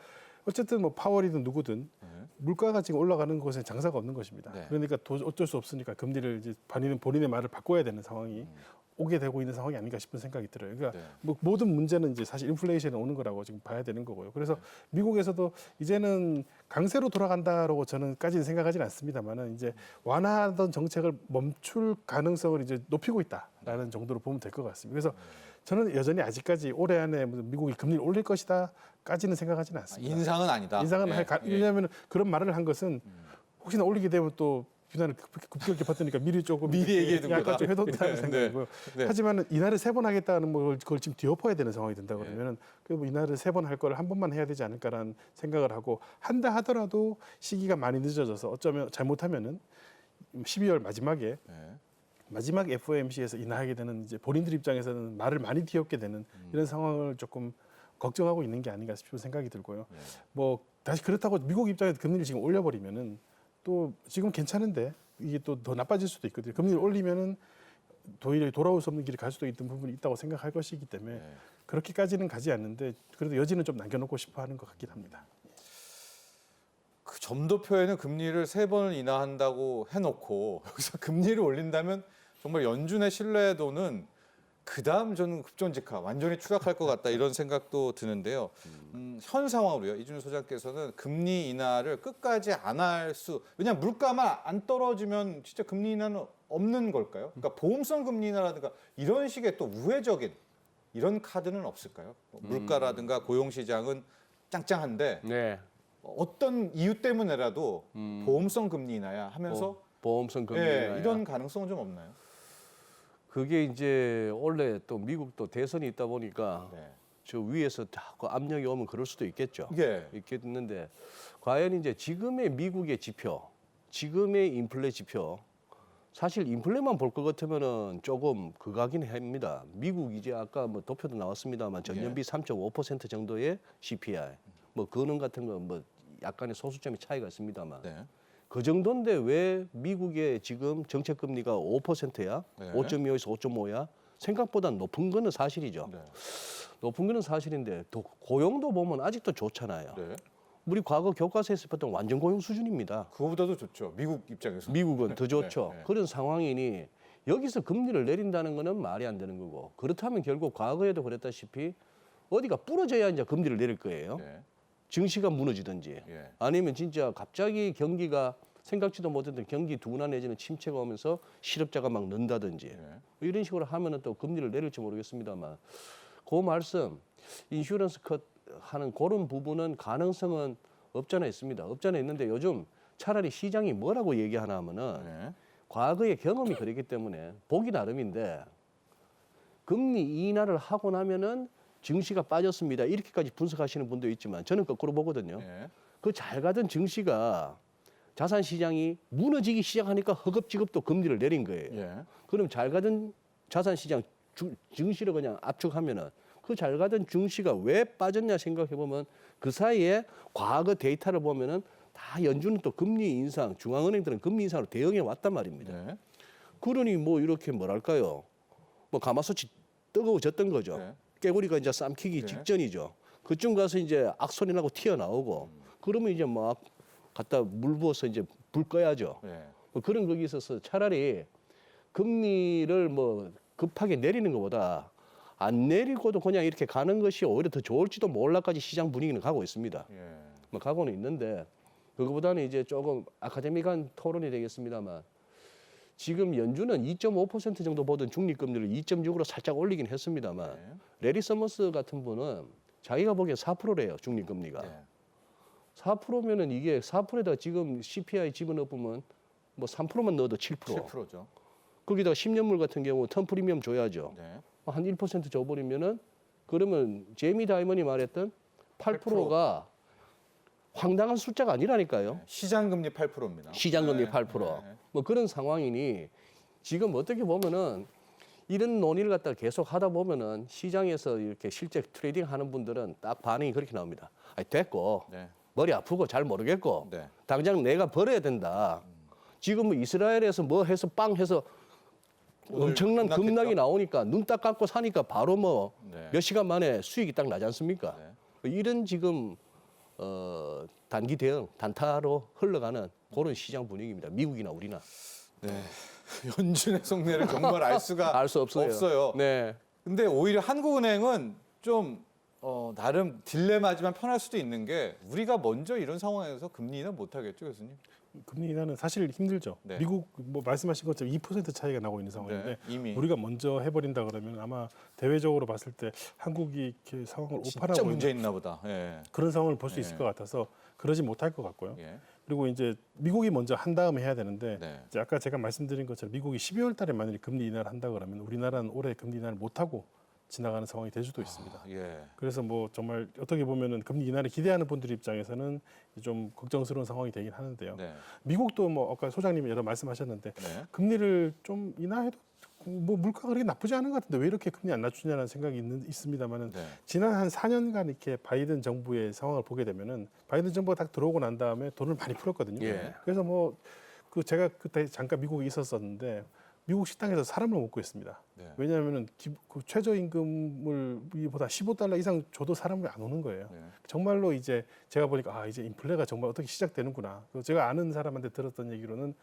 어쨌든 뭐 파월이든 누구든 물가가 지금 올라가는 곳에 장사가 없는 것입니다. 네. 그러니까 어쩔 수 없으니까 금리를 이제 본인의 말을 바꿔야 되는 상황이 오게 되고 있는 상황이 아닌가 싶은 생각이 들어요. 그러니까 네. 뭐 모든 문제는 이제 사실 인플레이션이 오는 거라고 지금 봐야 되는 거고요. 그래서 미국에서도 이제는 강세로 돌아간다라고 저는까지는 생각하지는 않습니다만은 이제 완화하던 정책을 멈출 가능성을 이제 높이고 있다라는 정도로 보면 될 것 같습니다. 그래서 저는 여전히 아직까지 올해 안에 미국이 금리를 올릴 것이다까지는 생각하지는 않습니다. 인상은 아니다. 인상은 예, 왜냐하면 그런 말을 한 것은 혹시나 올리게 되면 또 비난을 급격히 받으니까 미리 조금 미리 얘기해 둔 약간 거다. 좀 해뒀다는 네, 생각이고요. 네. 하지만 인하를 3번 하겠다는 걸 그걸 지금 뒤엎어야 되는 상황이 된다 그러면은 그 인하를 3번 할 거를 한 번만 해야 되지 않을까라는 생각을 하고 한다 하더라도 시기가 많이 늦어져서 어쩌면 잘못하면은 12월 마지막에 네. 마지막 FOMC에서 인하하게 되는 이제 본인들 입장에서는 말을 많이 뒤엎게 되는 이런 상황을 조금 걱정하고 있는 게 아닌가 싶은 생각이 들고요. 뭐 다시 그렇다고 미국 입장에서 금리를 지금 올려버리면은 또 지금 괜찮은데 이게 또 더 나빠질 수도 있거든요. 금리를 올리면은 도리어 돌아올 수 없는 길을 갈 수도 있는 부분이 있다고 생각할 것이기 때문에 그렇게까지는 가지 않는데 그래도 여지는 좀 남겨놓고 싶어하는 것 같긴 합니다. 그 점도표에는 금리를 3번을 인하한다고 해놓고 여기서 금리를 올린다면 정말 연준의 신뢰도는 그다음 저는 급전직하 완전히 추락할 것 같다 이런 생각도 드는데요. 현 상황으로요. 이준우 소장께서는 금리 인하를 끝까지 안 할 수 왜냐하면 물가만 안 떨어지면 진짜 금리 인하는 없는 걸까요? 그러니까 보험성 금리 인하라든가 이런 식의 또 우회적인 이런 카드는 없을까요? 물가라든가 고용 시장은 짱짱한데 네. 어떤 이유 때문에라도 보험성 금리 인하야 하면서 보험성 금리 예, 인하야. 이런 가능성은 좀 없나요? 그게 이제 원래 또 미국도 대선이 있다 보니까 네. 저 위에서 자꾸 압력이 오면 그럴 수도 있겠죠. 예. 있겠는데 과연 이제 지금의 미국의 지표, 지금의 인플레 지표, 사실 인플레만 볼 것 같으면은 조금 그가긴 합니다. 미국 이제 아까 뭐 도표도 나왔습니다만 전년비 3.5% 정도의 CPI, 뭐 그는 같은 거 뭐 약간의 소수점의 차이가 있습니다만. 네. 그 정도인데 왜 미국의 지금 정책 금리가 5%야? 네. 5.25에서 5.5야? 생각보다 높은 거는 사실이죠. 네. 높은 거는 사실인데 또 고용도 보면 아직도 좋잖아요. 네. 우리 과거 교과서에서 봤던 완전 고용 수준입니다. 그거보다도 좋죠. 미국 입장에서. 미국은 더 좋죠. 네, 네. 그런 상황이니 여기서 금리를 내린다는 거는 말이 안 되는 거고 그렇다면 결국 과거에도 그랬다시피 어디가 부러져야 이제 금리를 내릴 거예요. 네. 증시가 무너지든지 예. 아니면 진짜 갑자기 경기가 생각지도 못했던 경기 둔화 내지는 침체가 오면서 실업자가 막 는다든지 네. 이런 식으로 하면은 또 금리를 내릴지 모르겠습니다만 그 말씀 인슈런스 컷 하는 그런 부분은 가능성은 없잖아 있습니다. 없잖아 있는데 요즘 차라리 시장이 뭐라고 얘기하나 하면은 네. 과거의 경험이 그랬기 때문에 보기 나름인데 금리 인하를 하고 나면은 증시가 빠졌습니다. 이렇게까지 분석하시는 분도 있지만 저는 거꾸로 보거든요. 네. 그 잘 가던 증시가 자산 시장이 무너지기 시작하니까 허겁지겁 또 금리를 내린 거예요. 예. 그럼 잘 가던 자산 시장 증시를 그냥 압축하면은 그 잘 가던 증시가 왜 빠졌냐 생각해 보면 그 사이에 과거 데이터를 보면은 다 연준은 또 금리 인상, 중앙은행들은 금리 인상으로 대응해 왔단 말입니다. 네. 그러니 뭐 이렇게 뭐랄까요? 뭐 가마솥이 뜨거워졌던 거죠. 네. 깨구리가 이제 쌈키기 네. 직전이죠. 그쯤 가서 이제 악소리 나고 튀어나오고 그러면 이제 막 갖다 물 부어서 이제 불 꺼야죠. 네. 뭐 그런 거기 있어서 차라리 금리를 뭐 급하게 내리는 것보다 안 내리고도 그냥 이렇게 가는 것이 오히려 더 좋을지도 몰라까지 시장 분위기는 가고 있습니다. 예. 뭐 가고는 있는데 그거보다는 이제 조금 아카데믹한 토론이 되겠습니다만 지금 연준은 2.5% 정도 보던 중립금리를 2.6으로 살짝 올리긴 했습니다만 네. 레리 서머스 같은 분은 자기가 보기엔 4%래요 중립금리가. 네. 4%면은 이게 4%에다 지금 CPI 집어넣으면 뭐 3%만 넣어도 7%. 7%죠. 거기다가 10년물 같은 경우 턴 프리미엄 줘야죠. 네. 한 1% 줘버리면은 그러면 제이미 다이먼이 말했던 8%가 황당한 숫자가 아니라니까요. 시장 금리 8%입니다. 시장금리 네. 8%. 네. 뭐 그런 상황이니 지금 어떻게 보면은 이런 논의를 갖다 계속 하다 보면은 시장에서 이렇게 실제 트레이딩 하는 분들은 딱 반응이 그렇게 나옵니다. 아니, 됐고 네. 머리 아프고 잘 모르겠고 네. 당장 내가 벌어야 된다. 지금 뭐 이스라엘에서 뭐 해서 빵 해서 오늘 엄청난 급락했죠? 급락이 나오니까 눈 딱 감고 사니까 바로 뭐 몇 네. 시간 만에 수익이 딱 나지 않습니까? 네. 이런 지금 단기 대응, 단타로 흘러가는 그런 시장 분위기입니다. 미국이나 우리나. 네. 연준의 속내를 정말 알 수가 알 수 없어요. 없어요. 네. 근데 오히려 한국은행은 좀 나름 딜레마지만 편할 수도 있는 게 우리가 먼저 이런 상황에서 금리 인하 못 하겠죠, 교수님? 금리 인하는 사실 힘들죠. 네. 미국 뭐 말씀하신 것처럼 2% 차이가 나고 있는 상황인데 네, 이미 우리가 먼저 해버린다 그러면 아마 대외적으로 봤을 때 한국이 이렇게 상황을 진짜 오판하고 문제 있는 있나 보다. 예. 그런 상황을 볼 수 네. 있을 것 같아서 그러지 못할 것 같고요. 예. 그리고 이제 미국이 먼저 한 다음에 해야 되는데 네. 이제 아까 제가 말씀드린 것처럼 미국이 12월 달에 만약에 금리 인하를 한다 그러면 우리나라는 올해 금리 인하를 못 하고 지나가는 상황이 될 수도 있습니다. 예. 그래서 뭐 정말 어떻게 보면은 금리 인하를 기대하는 분들 입장에서는 좀 걱정스러운 상황이 되긴 하는데요. 네. 미국도 뭐 아까 소장님이 여러 말씀하셨는데 네. 금리를 좀 인하해도 뭐 물가가 그렇게 나쁘지 않은 것 같은데 왜 이렇게 금리 안 낮추냐는 생각이 있습니다만은 네. 지난 한 4년간 이렇게 바이든 정부의 상황을 보게 되면은 바이든 정부가 딱 들어오고 난 다음에 돈을 많이 풀었거든요. 예. 그래서 뭐 그 제가 그때 잠깐 미국에 있었었는데 미국 식당에서 사람을 먹고 있습니다. 네. 왜냐하면은 그 최저임금을보다 15달러 이상 줘도 사람이 안 오는 거예요. 네. 정말로 이제 제가 보니까 아 이제 인플레가 정말 어떻게 시작되는구나. 제가 아는 사람한테 들었던 얘기로는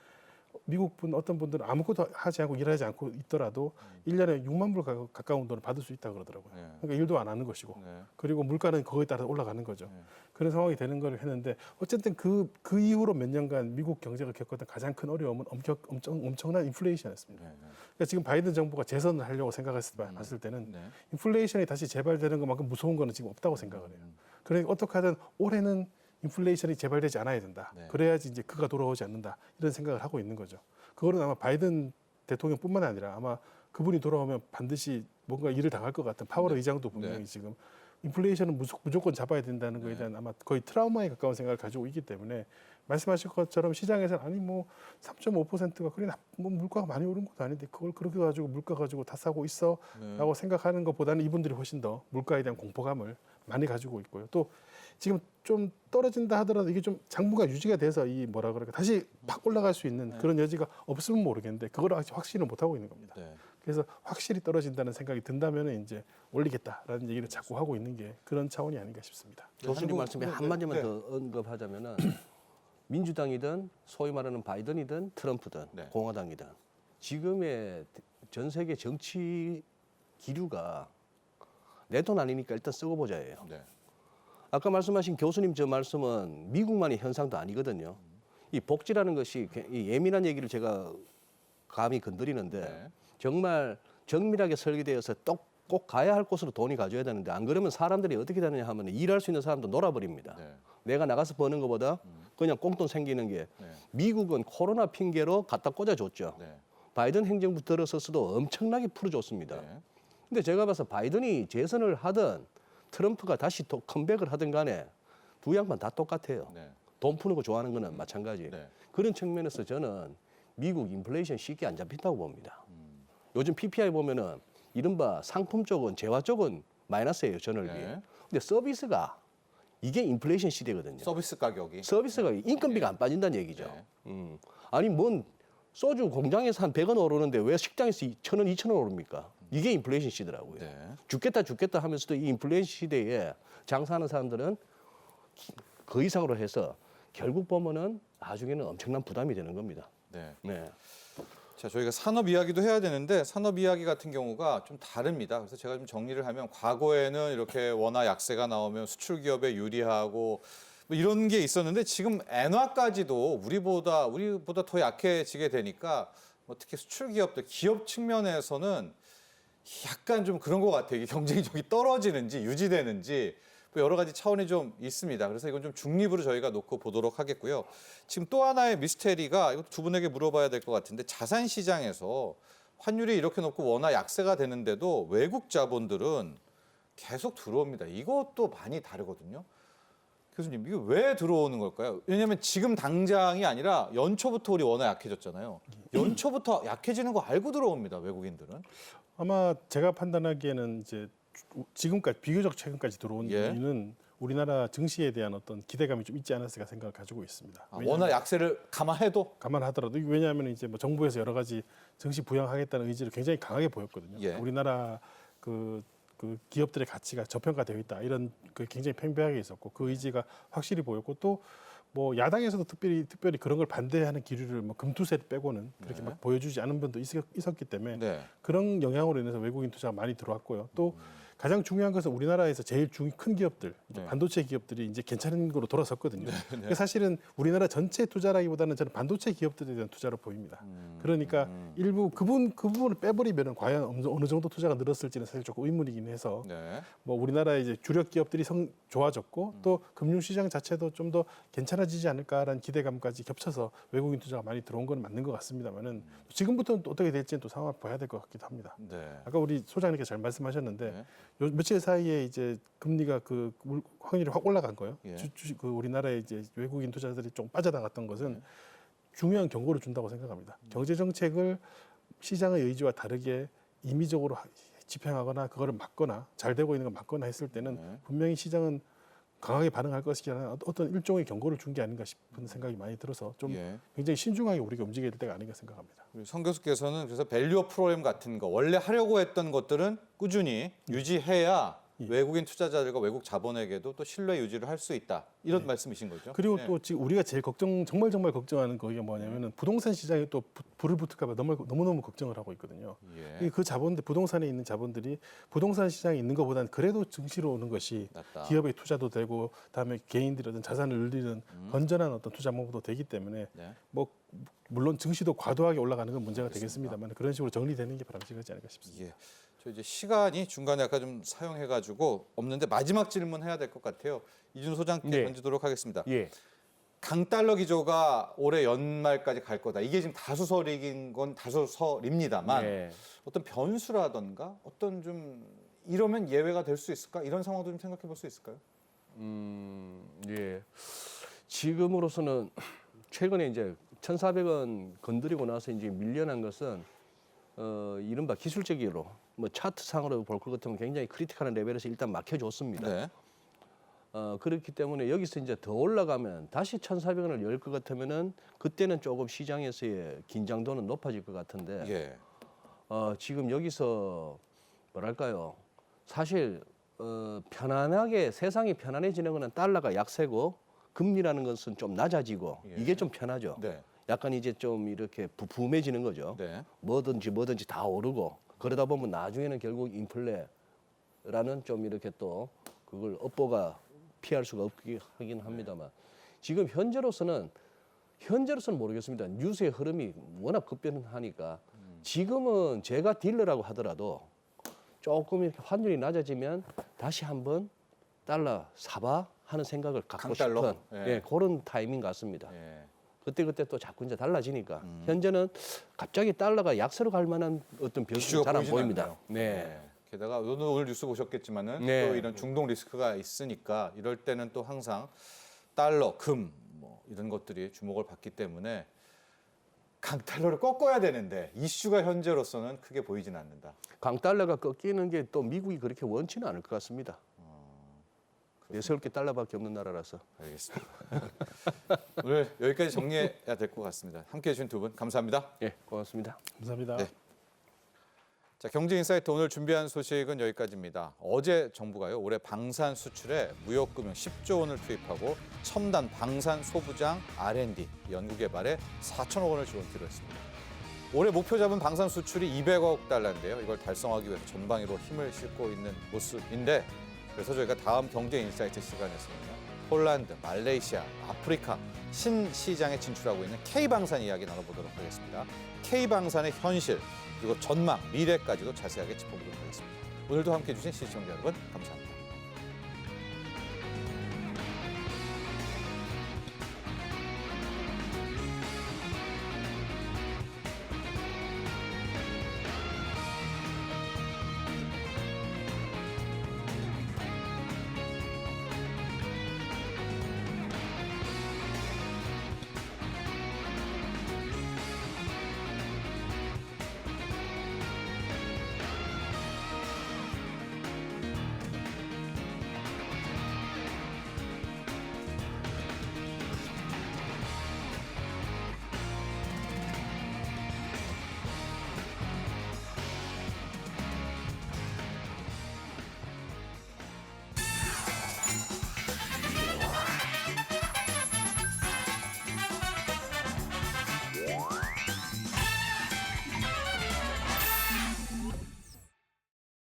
미국 분 어떤 분들은 아무것도 하지 않고 일하지 않고 있더라도 1년에 6만 불 가까운 돈을 받을 수 있다 그러더라고요. 네. 그러니까 일도 안 하는 것이고 네. 그리고 물가는 그거에 따라 올라가는 거죠. 네. 그런 상황이 되는 걸 했는데 어쨌든 그 이후로 몇 년간 미국 경제가 겪었던 가장 큰 어려움은 엄청난 인플레이션이었습니다. 네. 네. 그러니까 지금 바이든 정부가 재선을 하려고 봤을 때는 네. 인플레이션이 다시 재발되는 것만큼 무서운 거는 지금 없다고 생각을 해요. 그러니까 어떻게 하든 올해는 인플레이션이 재발되지 않아야 된다. 네. 그래야지 이제 그가 돌아오지 않는다. 이런 생각을 하고 있는 거죠. 그거는 아마 바이든 대통령뿐만 아니라 아마 그분이 돌아오면 반드시 뭔가 일을 당할 것 같은 파월 의장도 분명히 네. 지금 인플레이션은 무조건 잡아야 된다는 거에 네. 대한 아마 거의 트라우마에 가까운 생각을 가지고 있기 때문에 말씀하신 것처럼 시장에서는 아니 뭐 3.5%가 그래 뭐 물가가 많이 오른 것도 아닌데 그걸 그렇게 가지고 물가 가지고 다 사고 있어라고 네. 생각하는 것보다는 이분들이 훨씬 더 물가에 대한 공포감을 많이 가지고 있고요. 또 지금 좀 떨어진다 하더라도 이게 좀 장부가 유지가 돼서 이 뭐라 그럴까 다시 팍 올라갈 수 있는 그런 여지가 없으면 모르겠는데 그걸 아직 확신을 못 하고 있는 겁니다. 네. 그래서 확실히 떨어진다는 생각이 든다면 이제 올리겠다라는 얘기를 자꾸 하고 있는 게 그런 차원이 아닌가 싶습니다. 교수님 말씀에 네, 한마디만 네. 더 언급하자면은 민주당이든 소위 말하는 바이든이든 트럼프든 네. 공화당이든 지금의 전 세계 정치 기류가 내 돈 아니니까 일단 쓰고 보자예요. 네. 아까 말씀하신 교수님 저 말씀은 미국만의 현상도 아니거든요. 이 복지라는 것이 이 예민한 얘기를 제가 감히 건드리는데 네. 정말 정밀하게 설계되어서 꼭 가야 할 곳으로 돈이 가져야 되는데 안 그러면 사람들이 어떻게 되느냐 하면 일할 수 있는 사람도 놀아버립니다. 네. 내가 나가서 버는 것보다 그냥 꽁돈 생기는 게 네. 미국은 코로나 핑계로 갖다 꽂아줬죠. 네. 바이든 행정부 들어서서도 엄청나게 풀어줬습니다. 네. 근데 제가 봐서 바이든이 재선을 하든 트럼프가 다시 또 컴백을 하든 간에 두 양반 다 똑같아요. 네. 돈 푸는 거 좋아하는 거는 마찬가지. 네. 그런 측면에서 저는 미국 인플레이션 쉽게 안 잡힌다고 봅니다. 요즘 PPI 보면은 이른바 상품 쪽은 재화 쪽은 마이너스예요, 전월비. 네. 근데 서비스가 이게 인플레이션 시대거든요. 서비스 가격이. 서비스가 인건비가 안 빠진다는 얘기죠. 아니 뭔 소주 공장에서 한 100원 오르는데 왜 식당에서 1,000원, 2,000원 오릅니까? 이게 인플레이션 시대라고요. 네. 죽겠다 하면서도 이 인플레이션 시대에 장사하는 사람들은 그 이상으로 해서 결국 보면은 나중에는 엄청난 부담이 되는 겁니다. 네. 네. 자, 저희가 산업 이야기도 해야 되는데 산업 이야기 같은 경우가 좀 다릅니다. 그래서 제가 좀 정리를 하면 과거에는 이렇게 원화 약세가 나오면 수출 기업에 유리하고 뭐 이런 게 있었는데 지금 엔화까지도 우리보다 더 약해지게 되니까 뭐 특히 수출 기업들 기업 측면에서는 약간 좀 그런 것 같아요. 이게 경쟁력이 떨어지는지 유지되는지 뭐 여러 가지 차원이 좀 있습니다. 그래서 이건 좀 중립으로 저희가 놓고 보도록 하겠고요. 지금 또 하나의 미스테리가 이것도 두 분에게 물어봐야 될 것 같은데 자산 시장에서 환율이 이렇게 높고 원화 약세가 되는데도 외국 자본들은 계속 들어옵니다. 이것도 많이 다르거든요. 교수님, 이게 왜 들어오는 걸까요? 왜냐하면 지금 당장이 아니라 연초부터 우리 원화 약해졌잖아요. 연초부터 약해지는 거 알고 들어옵니다. 외국인들은. 아마 제가 판단하기에는 이제 지금까지 비교적 최근까지 들어온 예. 이유는 우리나라 증시에 대한 어떤 기대감이 좀 있지 않았을까 생각을 가지고 있습니다. 원화 약세를 감안해도 감안하더라도 왜냐하면 이제 뭐 정부에서 여러 가지 증시 부양하겠다는 의지를 굉장히 강하게 보였거든요. 예. 우리나라 그 기업들의 가치가 저평가되어 있다 이런 그 굉장히 팽배하게 있었고 그 의지가 확실히 보였고 또 뭐 야당에서도 특별히 그런 걸 반대하는 기류를 뭐 금투세를 빼고는 그렇게 막 보여주지 않은 분도 있었기 때문에 네. 그런 영향으로 인해서 외국인 투자가 많이 들어왔고요. 또 가장 중요한 것은 우리나라에서 제일 큰 기업들, 네. 반도체 기업들이 이제 괜찮은 거로 돌아섰거든요. 그러니까 사실은 우리나라 전체 투자라기보다는 저는 반도체 기업들에 대한 투자로 보입니다. 그러니까 일부 그 부분을 빼버리면 과연 어느 정도 투자가 늘었을지는 사실 조금 의문이긴 해서 네. 뭐 우리나라 이제 주력 기업들이 좋아졌고 또 금융시장 자체도 좀 더 괜찮아지지 않을까라는 기대감까지 겹쳐서 외국인 투자가 많이 들어온 건 맞는 것 같습니다만은 지금부터는 또 어떻게 될지는 또 상황을 봐야 될 것 같기도 합니다. 네. 아까 우리 소장님께서 잘 말씀하셨는데 네. 요 며칠 사이에 이제 금리가 확률이 확 올라간 거예요. 예. 그 우리나라에 이제 외국인 투자자들이 좀 빠져나갔던 것은 중요한 경고를 준다고 생각합니다. 경제 정책을 시장의 의지와 다르게 임의적으로 집행하거나 그거를 막거나 잘 되고 있는 걸 막거나 했을 때는 분명히 시장은 강하게 반응할 것이라는 어떤 일종의 경고를 준 게 아닌가 싶은 생각이 많이 들어서 좀 예. 굉장히 신중하게 우리가 움직여야 될 때가 아닌가 생각합니다. 우리 성 교수께서는 그래서 밸류 프로그램 같은 거 원래 하려고 했던 것들은 꾸준히 유지해야 외국인 투자자들과 외국 자본에게도 또 신뢰 유지를 할 수 있다. 이런 말씀이신 거죠. 그리고 네. 또 지금 우리가 제일 정말 걱정하는 거가 뭐냐면은 부동산 시장에 또 불을 붙을까 봐 너무너무 걱정을 하고 있거든요. 예. 그 자본들, 부동산에 있는 자본들이 부동산 시장에 있는 것보다는 그래도 증시로 오는 것이 낫다. 기업의 투자도 되고 그다음에 개인들이 어떤 자산을 늘리는 건전한 어떤 투자 방법도 되기 때문에 네. 뭐 물론 증시도 과도하게 올라가는 건 문제가 되겠습니다만 그런 식으로 정리되는 게 바람직하지 않을까 싶습니다. 예. 저 이제 시간이 중간에 아까 좀 사용해가지고 없는데 마지막 질문 해야 될 것 같아요. 이준 소장께 네. 던지도록 하겠습니다. 예. 강달러 기조가 올해 연말까지 갈 거다. 이게 지금 다수설이긴 건 다수설입니다만 예. 어떤 변수라던가 어떤 좀 이러면 예외가 될 수 있을까? 이런 상황도 좀 생각해 볼 수 있을까요? 예. 지금으로서는 최근에 이제 1,400원 건드리고 나서 이제 밀려난 것은 이른바 기술적으로 뭐 차트상으로 볼 것 같으면 굉장히 크리티컬한 레벨에서 일단 막혀줬습니다. 네. 그렇기 때문에 여기서 이제 더 올라가면 다시 1,400원을 열 것 같으면은 그때는 조금 시장에서의 긴장도는 높아질 것 같은데 예. 지금 여기서 뭐랄까요? 사실 편안하게 세상이 편안해지는 거는 달러가 약세고 금리라는 것은 좀 낮아지고 예. 이게 좀 편하죠. 네. 약간 이제 좀 이렇게 부품해지는 거죠. 네. 뭐든지 다 오르고 그러다 보면 나중에는 결국 인플레라는 좀 이렇게 또 그걸 업보가 피할 수가 없긴 하긴 합니다만 지금 현재로서는 모르겠습니다. 뉴스의 흐름이 워낙 급변하니까 지금은 제가 딜러라고 하더라도 조금 이렇게 환율이 낮아지면 다시 한번 달러 사봐 하는 생각을 갖고 강달러? 싶은 예. 예, 그런 타이밍 같습니다. 예. 그때 또 자꾸 이제 달라지니까 현재는 갑자기 달러가 약세로 갈 만한 어떤 변수가 이슈가 잘 안 보이진 보입니다. 않네요. 네. 게다가 오늘 뉴스 보셨겠지만은 네. 또 이런 중동 리스크가 있으니까 이럴 때는 또 항상 달러, 금 뭐 이런 것들이 주목을 받기 때문에 강달러를 꺾어야 되는데 이슈가 현재로서는 크게 보이진 않는다. 강달러가 꺾이는 게 또 미국이 그렇게 원치는 않을 것 같습니다. 내세울 게 달러밖에 없는 나라라서. 알겠습니다. 오늘 여기까지 정리해야 될 것 같습니다. 함께해 주신 두 분 감사합니다. 예, 고맙습니다. 감사합니다. 네. 자, 경제인사이트 오늘 준비한 소식은 여기까지입니다. 어제 정부가요 올해 방산 수출에 무역금융 10조 원을 투입하고 첨단 방산 소부장 R&D 연구개발에 4천억 원을 지원키로 했습니다. 올해 목표 잡은 방산 수출이 200억 달러인데요. 이걸 달성하기 위해서 전방위로 힘을 싣고 있는 모습인데 그래서 저희가 다음 경제인사이트 시간에서는요. 폴란드, 말레이시아, 아프리카 신시장에 진출하고 있는 K방산 이야기 나눠보도록 하겠습니다. K방산의 현실 그리고 전망, 미래까지도 자세하게 짚어보도록 하겠습니다. 오늘도 함께해 주신 시청자 여러분 감사합니다.